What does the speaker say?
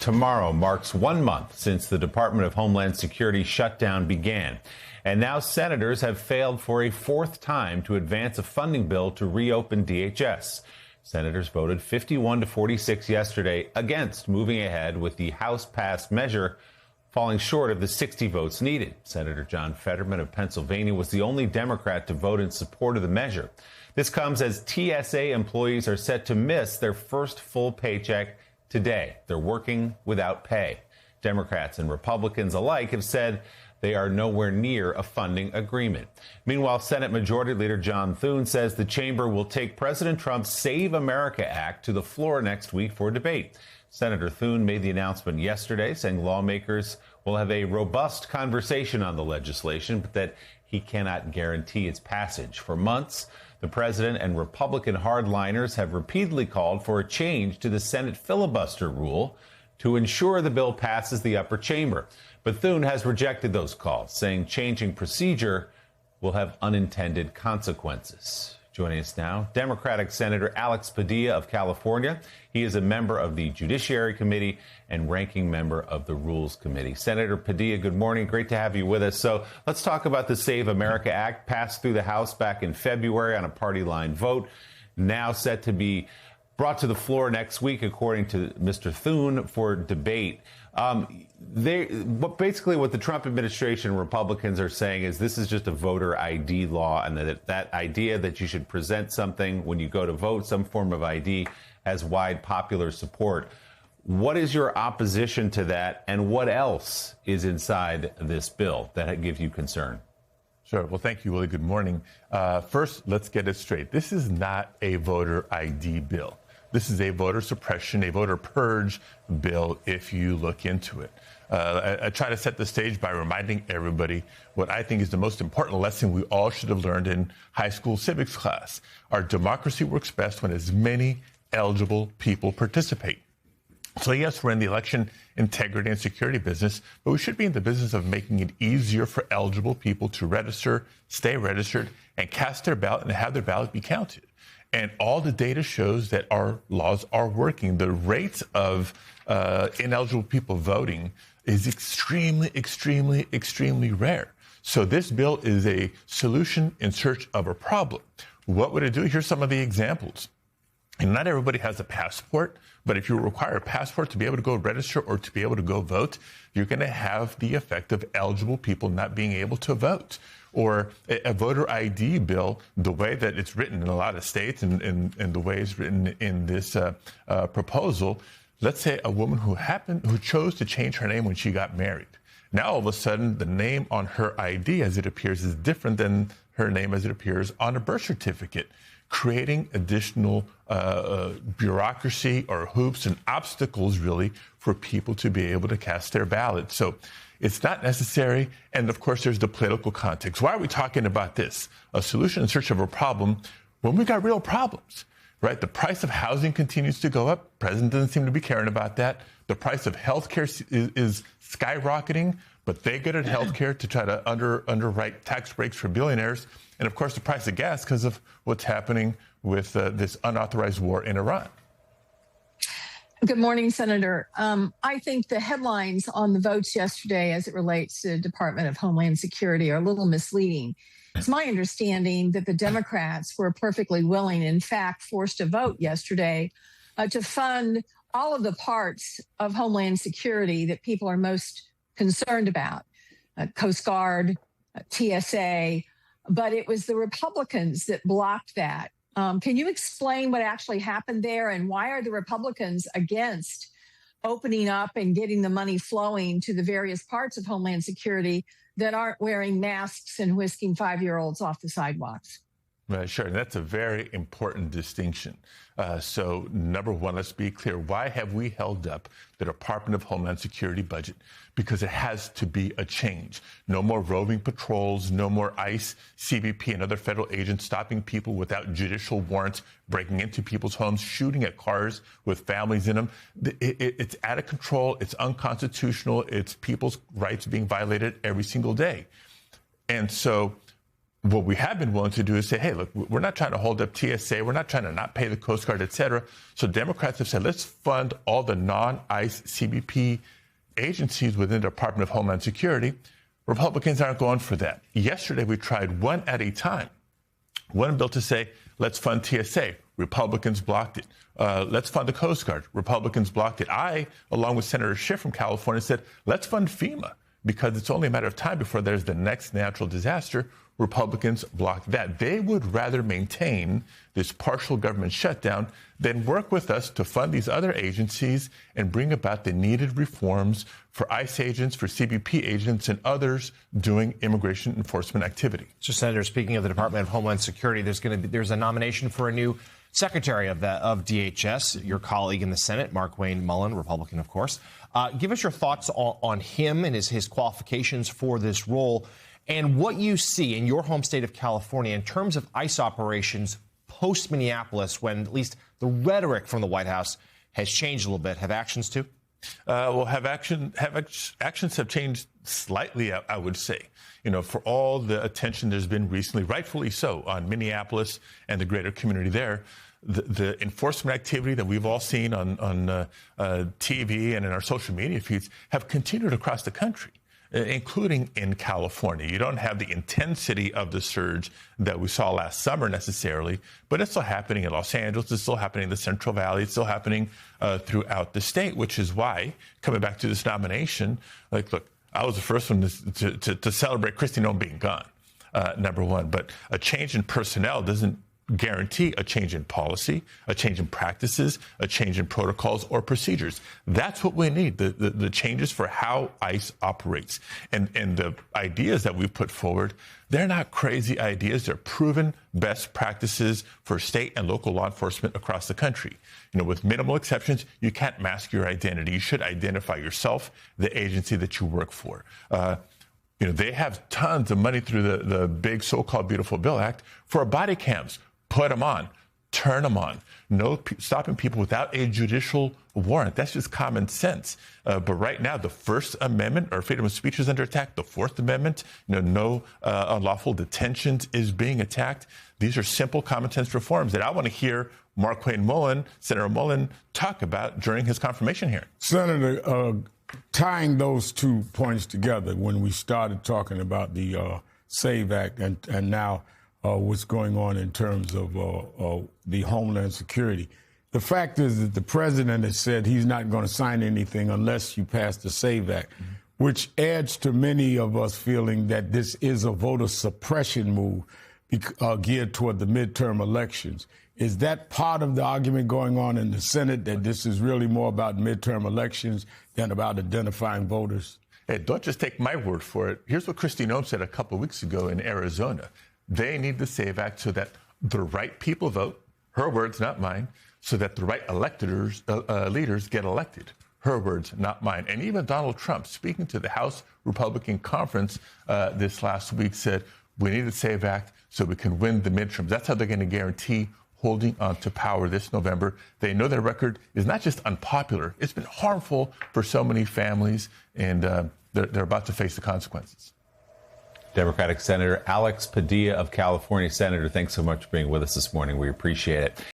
Tomorrow marks 1 month since the Department of Homeland Security shutdown began. And now senators have failed for a fourth time to advance a funding bill to reopen DHS. Senators voted 51 to 46 yesterday against moving ahead with the House-passed measure, falling short of the 60 votes needed. Senator John Fetterman of Pennsylvania was the only Democrat to vote in support of the measure. This comes as TSA employees are set to miss their first full paycheck today. They're working without pay. Democrats and Republicans alike have said they are nowhere near a funding agreement. Meanwhile, Senate Majority Leader John Thune says the chamber will take President Trump's Save America Act to the floor next week for debate. Senator Thune made the announcement yesterday, saying lawmakers will have a robust conversation on the legislation, but that he cannot guarantee its passage. For months, the president and Republican hardliners have repeatedly called for a change to the Senate filibuster rule to ensure the bill passes the upper chamber. But Thune has rejected those calls, saying changing procedure will have unintended consequences. Joining us now, Democratic Senator Alex Padilla of California. He is a member of the Judiciary Committee and ranking member of the Rules Committee. Senator Padilla, good morning. Great to have you with us. So let's talk about the Save America Act, passed through the House back in February on a party line vote, now set to be brought to the floor next week, according to Mr. Thune, for debate. Basically what the Trump administration and Republicans are saying is this is just a voter ID law, and that idea that you should present something when you go to vote, some form of ID, has wide popular support. What is your opposition to that, and what else is inside this bill that gives you concern? Sure. Well, thank you, Willie. Good morning. First, let's get it straight. This is not a voter ID bill. This is a voter suppression, a voter purge bill, if you look into it. I try to set the stage by reminding everybody what I think is the most important lesson we all should have learned in high school civics class. Our democracy works best when as many eligible people participate. So yes, we're in the election integrity and security business, but we should be in the business of making it easier for eligible people to register, stay registered, and cast their ballot and have their ballot be counted. And all the data shows that our laws are working. The rates of ineligible people voting is extremely, extremely, extremely rare. So this bill is a solution in search of a problem. What would it do? Here's some of the examples. And not everybody has a passport, but if you require a passport to be able to go register or to be able to go vote, you're going to have the effect of eligible people not being able to vote. Or a voter ID bill, the way that it's written in a lot of states and the way it's written in this proposal, let's say a woman who chose to change her name when she got married. Now, all of a sudden, the name on her ID as it appears is different than her name as it appears on a birth certificate, creating additional bureaucracy or hoops and obstacles, really, for people to be able to cast their ballot. So it's not necessary. And of course, there's the political context. Why are we talking about this? A solution in search of a problem when we got real problems, right? The price of housing continues to go up. President doesn't seem to be caring about that. The price of healthcare is skyrocketing, but they go to healthcare to try to underwrite tax breaks for billionaires. And of course, the price of gas because of what's happening with this unauthorized war in Iran. Good morning, Senator. I think the headlines on the votes yesterday as it relates to the Department of Homeland Security are a little misleading. It's my understanding that the Democrats were perfectly willing, in fact, forced a vote yesterday to fund all of the parts of Homeland Security that people are most concerned about, Coast Guard, TSA, but it was the Republicans that blocked that. Can you explain what actually happened there, and why are the Republicans against opening up and getting the money flowing to the various parts of Homeland Security that aren't wearing masks and whisking 5-year-olds off the sidewalks? Sure. That's a very important distinction. So, number one, let's be clear. Why have we held up the Department of Homeland Security budget? Because it has to be a change. No more roving patrols, no more ICE, CBP, and other federal agents stopping people without judicial warrants, breaking into people's homes, shooting at cars with families in them. It's out of control. It's unconstitutional. It's people's rights being violated every single day. And so what we have been willing to do is say, hey, look, we're not trying to hold up TSA. We're not trying to not pay the Coast Guard, et cetera. So Democrats have said, let's fund all the non-ICE CBP agencies within the Department of Homeland Security. Republicans aren't going for that. Yesterday, we tried one at a time. One bill to say, let's fund TSA. Republicans blocked it. Let's fund the Coast Guard. Republicans blocked it. I, along with Senator Schiff from California, said, let's fund FEMA because it's only a matter of time before there's the next natural disaster. Republicans blocked that. They would rather maintain this partial government shutdown than work with us to fund these other agencies and bring about the needed reforms for ICE agents, for CBP agents, and others doing immigration enforcement activity. So, Senator, speaking of the Department of Homeland Security, there's a nomination for a new Secretary of DHS, your colleague in the Senate, Markwayne Mullin, Republican, of course. Give us your thoughts on him and his qualifications for this role, and what you see in your home state of California in terms of ICE operations post-Minneapolis, when at least the rhetoric from the White House has changed a little bit. Have actions too? Actions have changed slightly, I would say. You know, for all the attention there's been recently, rightfully so, on Minneapolis and the greater community there, the enforcement activity that we've all seen on TV and in our social media feeds have continued across the country, including in California. You don't have the intensity of the surge that we saw last summer necessarily, but it's still happening in Los Angeles. It's still happening in the Central Valley. It's still happening throughout the state, which is why, coming back to this nomination, look, I was the first one to celebrate Kristi Noem being gone, number one. But a change in personnel doesn't guarantee a change in policy, a change in practices, a change in protocols or procedures. That's what we need, the changes for how ICE operates. And the ideas that we've put forward, they're not crazy ideas. They're proven best practices for state and local law enforcement across the country. You know, with minimal exceptions, you can't mask your identity. You should identify yourself, the agency that you work for. You know, they have tons of money through the big so-called Beautiful Bill Act for body cams. Put them on, turn them on. No stopping people without a judicial warrant. That's just common sense. But right now, the First Amendment, or freedom of speech, is under attack. The Fourth Amendment, no unlawful detentions is being attacked. These are simple common sense reforms that I want to hear Markwayne Mullin, Senator Mullin, talk about during his confirmation hearing. Senator, tying those 2 points together, when we started talking about the SAVE Act and now what's going on in terms of the Homeland Security. The fact is that the president has said he's not going to sign anything unless you pass the SAVE Act, which adds to many of us feeling that this is a voter suppression move geared toward the midterm elections. Is that part of the argument going on in the Senate, that this is really more about midterm elections than about identifying voters? Hey, don't just take my word for it. Here's what Kristi Noem said a couple of weeks ago in Arizona. They need the SAVE Act so that the right people vote, her words, not mine, so that the right leaders get elected. Her words, not mine. And even Donald Trump, speaking to the House Republican Conference this last week, said, we need the SAVE Act so we can win the midterms. That's how they're going to guarantee holding on to power this November. They know their record is not just unpopular, it's been harmful for so many families, and they're about to face the consequences. Democratic Senator Alex Padilla of California. Senator, thanks so much for being with us this morning. We appreciate it.